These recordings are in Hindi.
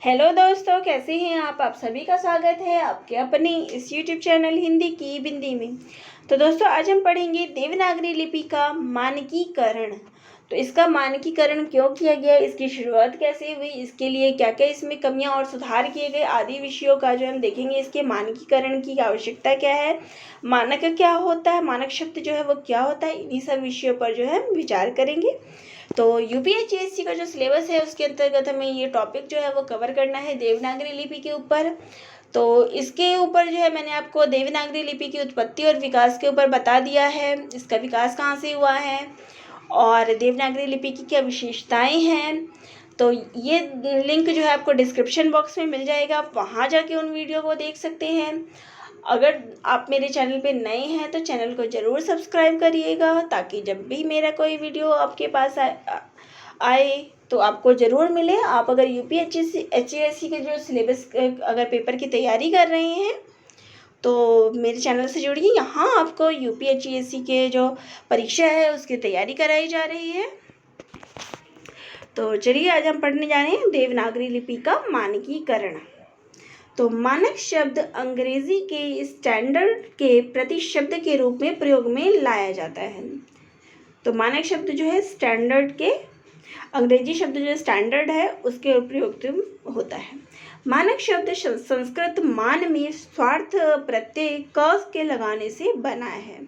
हेलो दोस्तों, कैसे हैं आप सभी का स्वागत है आपके अपने इस यूट्यूब चैनल हिंदी की बिंदी में। तो दोस्तों, आज हम पढ़ेंगे देवनागरी लिपि का मानकीकरण। तो इसका मानकीकरण क्यों किया गया, इसकी शुरुआत कैसे हुई, इसके लिए क्या क्या इसमें कमियां और सुधार किए गए आदि विषयों का जो हम देखेंगे। इसके मानकीकरण की आवश्यकता क्या है, मानक क्या होता है, मानक शब्द जो है वो क्या होता है, इन्हीं सब विषयों पर जो है हम विचार करेंगे। तो यूपीएससी का जो सिलेबस है उसके अंतर्गत हमें ये टॉपिक जो है वो कवर करना है देवनागरी लिपि के ऊपर। तो इसके ऊपर जो है मैंने आपको देवनागरी लिपि की उत्पत्ति और विकास के ऊपर बता दिया है, इसका विकास कहाँ से हुआ है और देवनागरी लिपि की क्या विशेषताएं हैं। तो ये लिंक जो है आपको डिस्क्रिप्शन बॉक्स में मिल जाएगा, आप वहाँ जाके उन वीडियो को देख सकते हैं। अगर आप मेरे चैनल पे नए हैं तो चैनल को ज़रूर सब्सक्राइब करिएगा, ताकि जब भी मेरा कोई वीडियो आपके पास आए तो आपको ज़रूर मिले। आप अगर यूपीएससी के जो सिलेबस अगर पेपर की तैयारी कर रहे हैं तो मेरे चैनल से जुड़िए। यहाँ आपको यूपीएससी के जो परीक्षा है उसकी तैयारी कराई जा रही है। तो चलिए, आज हम पढ़ने जा रहे हैं देवनागरी लिपि का मानकीकरण। तो मानक शब्द अंग्रेजी के स्टैंडर्ड के प्रतिशब्द के रूप में प्रयोग में लाया जाता है। तो मानक शब्द जो है स्टैंडर्ड के, अंग्रेजी शब्द जो स्टैंडर्ड है उसके प्रयोग होता है। मानक शब्द संस्कृत मान में स्वार्थ प्रत्यय क के लगाने से बना है।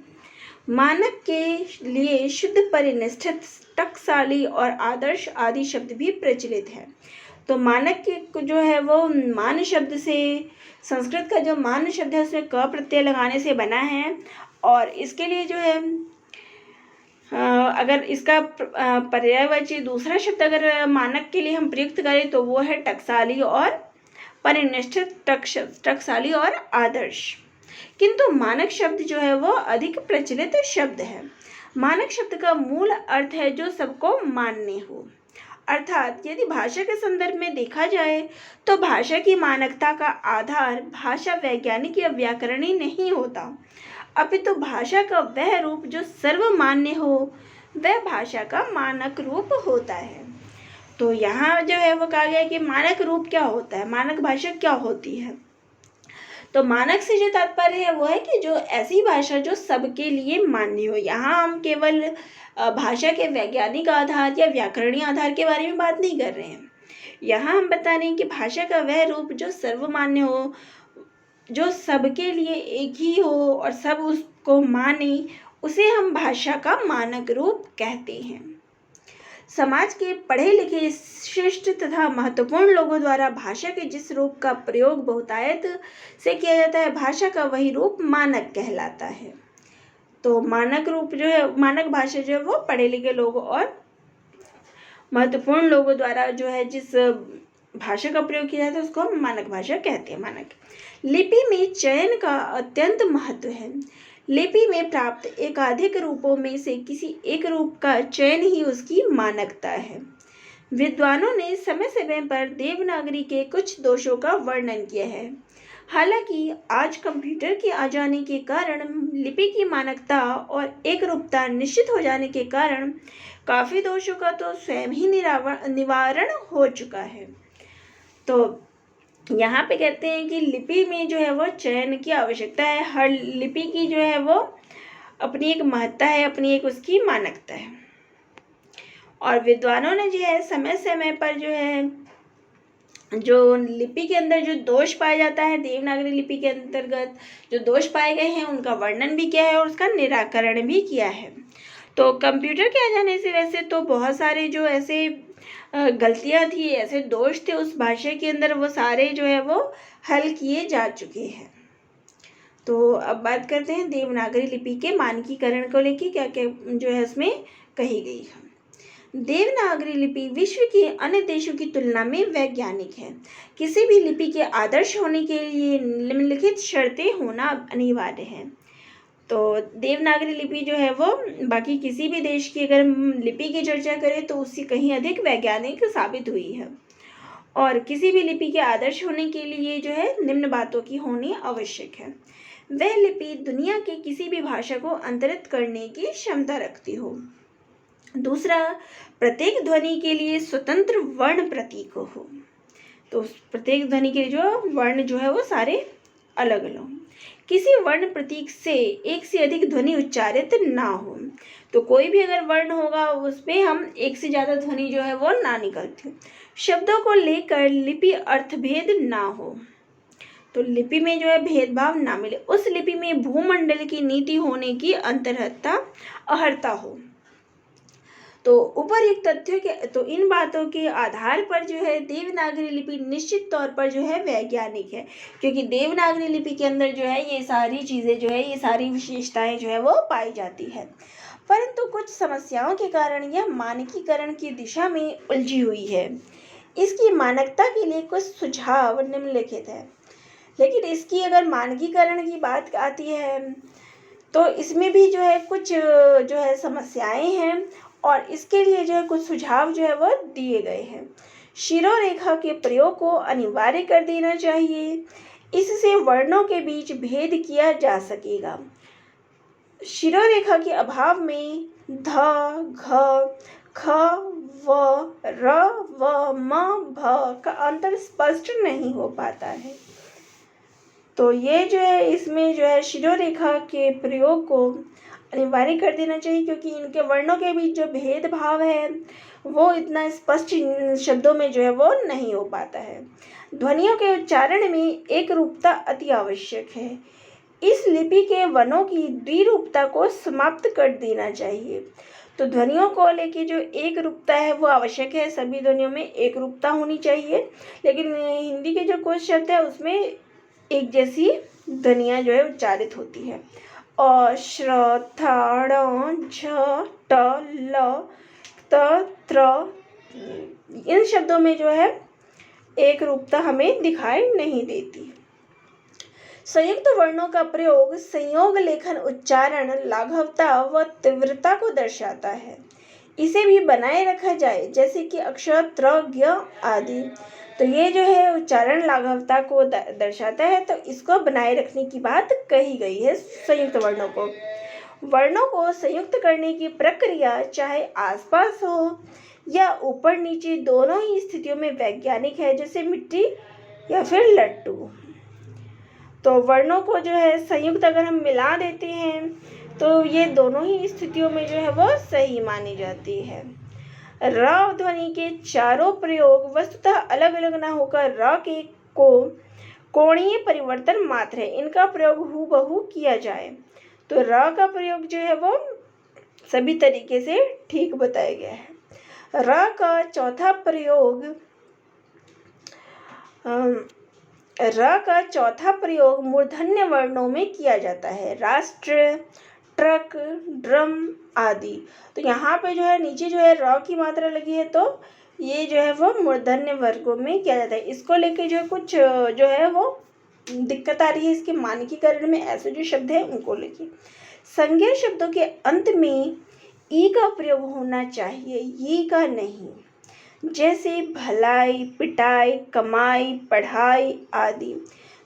मानक के लिए शुद्ध, परिनिष्ठित, टकसाली और आदर्श आदि शब्द भी प्रचलित है। तो मानक के जो है वो मान शब्द से, संस्कृत का जो मान शब्द है उसमें क प्रत्यय लगाने से बना है। और इसके लिए जो है अगर इसका पर्यायवाची दूसरा शब्द अगर मानक के लिए हम प्रयुक्त करें तो वो है टकसाली और परिनिष्ठित, टकसाली और आदर्श। किंतु मानक शब्द जो है वो अधिक प्रचलित शब्द है। मानक शब्द का मूल अर्थ है जो सबको मान्य हो, अर्थात यदि भाषा के संदर्भ में देखा जाए तो भाषा की मानकता का आधार भाषा वैज्ञानिक या व्याकरणिक नहीं होता, अपितु भाषा का वह रूप जो सर्वमान्य हो वह भाषा का मानक रूप होता है। तो यहाँ जो है वो कहा गया कि मानक रूप क्या होता है, मानक भाषा क्या होती है। तो मानक से जो तात्पर्य है वो है कि जो ऐसी भाषा जो सबके लिए मान्य हो। यहाँ हम केवल भाषा के वैज्ञानिक आधार या व्याकरणीय आधार के बारे में बात नहीं कर रहे हैं। यहाँ हम बता रहे हैं कि भाषा का वह रूप जो सर्वमान्य हो, जो सबके लिए एक ही हो और सब उसको माने, उसे हम भाषा का मानक रूप कहते हैं। समाज के पढ़े लिखे, श्रेष्ठ तथा महत्वपूर्ण लोगों द्वारा भाषा के जिस रूप का प्रयोग बहुतायत से किया जाता है, भाषा का वही रूप मानक कहलाता है। तो मानक रूप जो है, मानक भाषा जो है वो पढ़े लिखे लोगों और महत्वपूर्ण लोगों द्वारा जो है जिस भाषा का प्रयोग किया जाता है उसको हम मानक भाषा कहते हैं। मानक लिपि में चयन का अत्यंत महत्व है। लिपि में प्राप्त एकाधिक रूपों में से किसी एक रूप का चयन ही उसकी मानकता है। विद्वानों ने समय समय पर देवनागरी के कुछ दोषों का वर्णन किया है। हालांकि आज कंप्यूटर के आ जाने के कारण लिपि की मानकता और एक रूपता निश्चित हो जाने के कारण काफ़ी दोषों का तो स्वयं ही निवारण हो चुका है। तो यहाँ पे कहते हैं कि लिपि में जो है वो चयन की आवश्यकता है। हर लिपि की जो है वो अपनी एक महत्ता है, अपनी एक उसकी मानकता है। और विद्वानों ने जो है समय समय पर जो है जो लिपि के अंदर जो दोष पाया जाता है, देवनागरी लिपि के अंतर्गत जो दोष पाए गए हैं उनका वर्णन भी किया है और उसका निराकरण भी किया है। तो कंप्यूटर के आ जाने से वैसे तो बहुत सारे जो ऐसे गलतियां थी, ऐसे दोष थे उस भाषा के अंदर, वो सारे जो है वो हल किए जा चुके हैं। तो अब बात करते हैं देवनागरी लिपि के मानकीकरण को लेकर क्या क्या जो है उसमें कही गई है। देवनागरी लिपि विश्व के अन्य देशों की तुलना में वैज्ञानिक है। किसी भी लिपि के आदर्श होने के लिए निम्नलिखित शर्तें होना अनिवार्य है। तो देवनागरी लिपि जो है वो बाकी किसी भी देश की अगर लिपि की चर्चा करें तो उससे कहीं अधिक वैज्ञानिक साबित हुई है। और किसी भी लिपि के आदर्श होने के लिए जो है निम्न बातों की होनी आवश्यक है। वह लिपि दुनिया के किसी भी भाषा को अंतरित करने की क्षमता रखती हो। दूसरा, प्रत्येक ध्वनि के लिए स्वतंत्र वर्ण प्रतीक हो। तो प्रत्येक ध्वनि के जो वर्ण जो है वो सारे अलग अलग। किसी वर्ण प्रतीक से एक से अधिक ध्वनि उच्चारित ना हो, तो कोई भी अगर वर्ण होगा उसमें हम एक से ज़्यादा ध्वनि जो है वो ना निकलती। शब्दों को लेकर लिपि अर्थभेद ना हो, तो लिपि में जो है भेदभाव ना मिले, उस लिपि में भूमंडल की नीति होने की अंतर्हता अहर्ता हो। तो उपर्युक्त तथ्यों के तो इन बातों के आधार पर जो है देवनागरी लिपि निश्चित तौर पर जो है वैज्ञानिक है, क्योंकि देवनागरी लिपि के अंदर जो है ये सारी चीज़ें जो है ये सारी विशेषताएं जो है वो पाई जाती है। परंतु कुछ समस्याओं के कारण यह मानकीकरण की दिशा में उलझी हुई है। इसकी मानकता के लिए कुछ सुझाव निम्नलिखित है, लेकिन इसकी अगर मानकीकरण की बात आती है तो इसमें भी जो है कुछ जो है समस्याएं हैं, और इसके लिए जो है कुछ सुझाव जो है वो दिए गए हैं। शिरोरेखा के प्रयोग को अनिवार्य कर देना चाहिए, इससे वर्णों के बीच भेद किया जा सकेगा। शिरोरेखा के अभाव में ध, घ, ख, व, र, व, म, भ का अंतर स्पष्ट नहीं हो पाता है। तो ये जो है इसमें जो है शिरोरेखा के प्रयोग को अनिवार्य कर देना चाहिए, क्योंकि इनके वर्णों के बीच जो भेदभाव है वो इतना स्पष्ट शब्दों में जो है वो नहीं हो पाता है। ध्वनियों के उच्चारण में एक रूपता अति आवश्यक है। इस लिपि के वर्णों की द्विरूपता को समाप्त कर देना चाहिए। तो ध्वनियों को लेके जो एक रूपता है वो आवश्यक है, सभी ध्वनियों में एक रूपता होनी चाहिए, लेकिन हिंदी के जो कुछ शब्द है उसमें एक जैसी ध्वनियाँ जो है उच्चारित होती है। अ, श्र, थ, ण, झ, ट, ल, त, त्र, इन शब्दों में जो है एक रूपता हमें दिखाई नहीं देती। संयुक्त वर्णों का प्रयोग संयोग लेखन उच्चारण लाघवता व तीव्रता को दर्शाता है। इसे भी बनाए रखा जाए, जैसे कि अक्षर त्र, ज्ञ आदि। तो ये जो है उच्चारण लाघवता को दर्शाता है, तो इसको बनाए रखने की बात कही गई है। संयुक्त वर्णों को संयुक्त करने की प्रक्रिया चाहे आसपास हो या ऊपर नीचे, दोनों ही स्थितियों में वैज्ञानिक है, जैसे मिट्टी या फिर लट्टू। तो वर्णों को जो है संयुक्त अगर हम मिला देते हैं तो ये दोनों ही स्थितियों में जो है वो सही मानी जाती है। र ध्वनि के चारों प्रयोग वस्तुतः अलग अलग ना होकर र के को कोणीय परिवर्तन मात्र है, इनका प्रयोग हूबहू किया जाए। तो र का प्रयोग जो है वो सभी तरीके से ठीक बताया गया है। र का चौथा प्रयोग मूर्धन्य वर्णों में किया जाता है, राष्ट्र, ट्रक, ड्रम आदि। तो यहाँ पे जो है नीचे जो है र की मात्रा लगी है, तो ये जो है वो मूर्धन्य वर्गों में किया जाता है। इसको लेके जो है कुछ जो है वो दिक्कत आ रही है इसके मानकीकरण में, ऐसे जो शब्द है उनको लेके। संज्ञा शब्दों के अंत में ई का प्रयोग होना चाहिए, ये का नहीं, जैसे भलाई, पिटाई, कमाई, पढ़ाई आदि।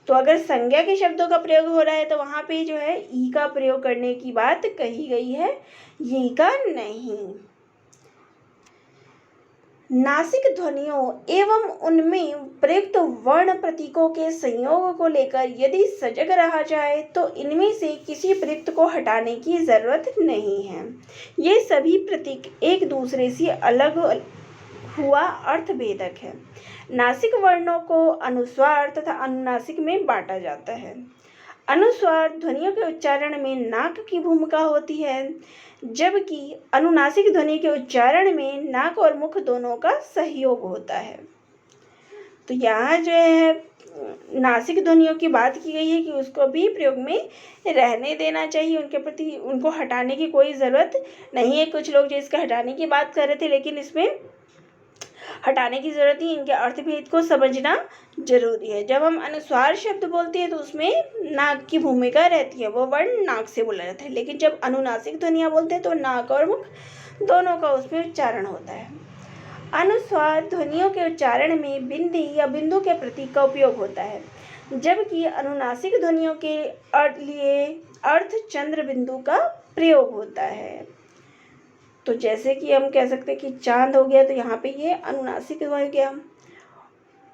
तो अगर संज्ञा के शब्दों का प्रयोग हो रहा है तो वहाँ पे जो है ई का प्रयोग करने की बात कही गई है, ये का नहीं। नासिक ध्वनियों एवं उनमें प्रयुक्त वर्ण प्रतीकों के संयोग को लेकर यदि सजग रहा जाए तो इनमें से किसी प्रयुक्त को हटाने की जरूरत नहीं है। ये सभी प्रतीक एक दूसरे से अलग हुआ अर्थभेदक है। नासिक वर्णों को अनुस्वार तथा अनुनासिक में बांटा जाता है। अनुस्वार ध्वनियों के उच्चारण में नाक की भूमिका होती है, जबकि अनुनासिक ध्वनि के उच्चारण में नाक और मुख दोनों का सहयोग होता है। तो यहाँ जो है नासिक ध्वनियों की बात की गई है कि उसको भी प्रयोग में रहने देना चाहिए, उनके प्रति उनको हटाने की कोई ज़रूरत नहीं है। कुछ लोग जो इसका हटाने की बात कर रहे थे, लेकिन इसमें हटाने की ज़रूरत नहीं, इनके अर्थभेद को समझना जरूरी है। जब हम अनुस्वार शब्द बोलते हैं तो उसमें नाक की भूमिका रहती है, वो वर्ण नाक से बोला जाता है, लेकिन जब अनुनासिक ध्वनियाँ बोलते हैं तो नाक और मुख दोनों का उसमें उच्चारण होता है। अनुस्वार ध्वनियों के उच्चारण में बिंदी या बिंदु के प्रतीक का उपयोग होता है, जबकि अनुनासिक ध्वनियों के लिए अर्थ चंद्र बिंदु का प्रयोग होता है। तो जैसे कि हम कह सकते हैं कि चांद हो गया, तो यहाँ पे ये अनुनासिक हो गया।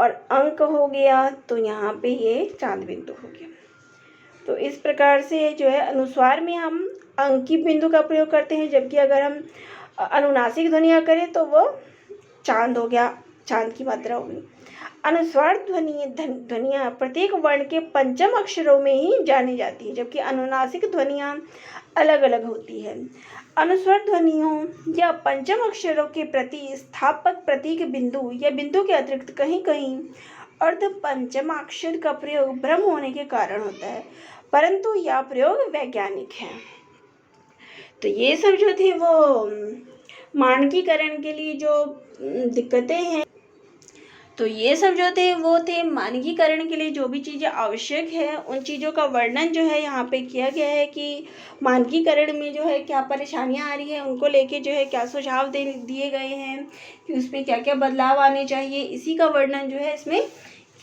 और अंक हो गया तो यहाँ पे ये चांद बिंदु हो गया। तो इस प्रकार से जो है अनुस्वार में हम अंकी बिंदु का प्रयोग करते हैं, जबकि अगर हम अनुनासिक ध्वनियाँ करें तो वो चांद हो गया, चांद की मात्रा होगी। अनुस्वार ध्वनियाँ प्रत्येक वर्ण के पंचम अक्षरों में ही जानी जाती है, जबकि अनुनासिक ध्वनियाँ अलग अलग होती है। अनुस्वार ध्वनियों या पंचम अक्षरों के प्रति स्थापक प्रतीक बिंदु या बिंदु के अतिरिक्त कहीं कहीं अर्ध पंचमाक्षर का प्रयोग भ्रम होने के कारण होता है, परंतु यह प्रयोग वैज्ञानिक है। तो ये सब जो थे वो मानकीकरण के लिए जो दिक्कतें हैं, तो ये सब जो थे वो थे मानकीकरण के लिए जो भी चीज़ें आवश्यक है उन चीज़ों का वर्णन जो है यहाँ पे किया गया है कि मानकीकरण में जो है क्या परेशानियाँ आ रही है, उनको लेके जो है क्या सुझाव दिए गए हैं कि उसमें क्या क्या बदलाव आने चाहिए। इसी का वर्णन जो है इसमें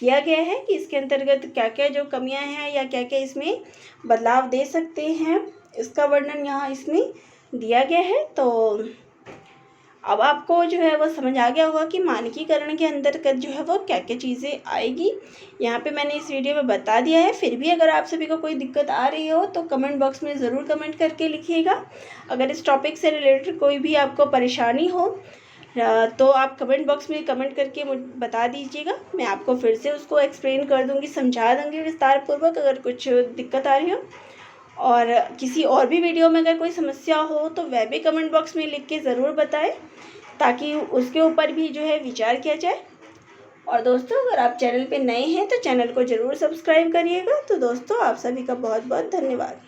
किया गया है कि इसके अंतर्गत क्या क्या जो कमियां हैं या क्या क्या इसमें बदलाव दे सकते हैं, इसका वर्णन यहाँ इसमें दिया गया है। तो अब आपको जो है वो समझ आ गया होगा कि मानकीकरण के अंतर्गत जो है वो क्या क्या चीज़ें आएगी। यहाँ पे मैंने इस वीडियो में बता दिया है। फिर भी अगर आप सभी को कोई दिक्कत आ रही हो तो कमेंट बॉक्स में ज़रूर कमेंट करके लिखिएगा। अगर इस टॉपिक से रिलेटेड कोई भी आपको परेशानी हो तो आप कमेंट बॉक्स में कमेंट करके बता दीजिएगा, मैं आपको फिर से उसको एक्सप्लेन कर दूँगी, समझा दूँगी विस्तार पूर्वक अगर कुछ दिक्कत आ रही हो। और किसी और भी वीडियो में अगर कोई समस्या हो तो वह भी कमेंट बॉक्स में लिख के ज़रूर बताएं, ताकि उसके ऊपर भी जो है विचार किया जाए। और दोस्तों अगर आप चैनल पे नए हैं तो चैनल को ज़रूर सब्सक्राइब करिएगा। तो दोस्तों आप सभी का बहुत बहुत धन्यवाद।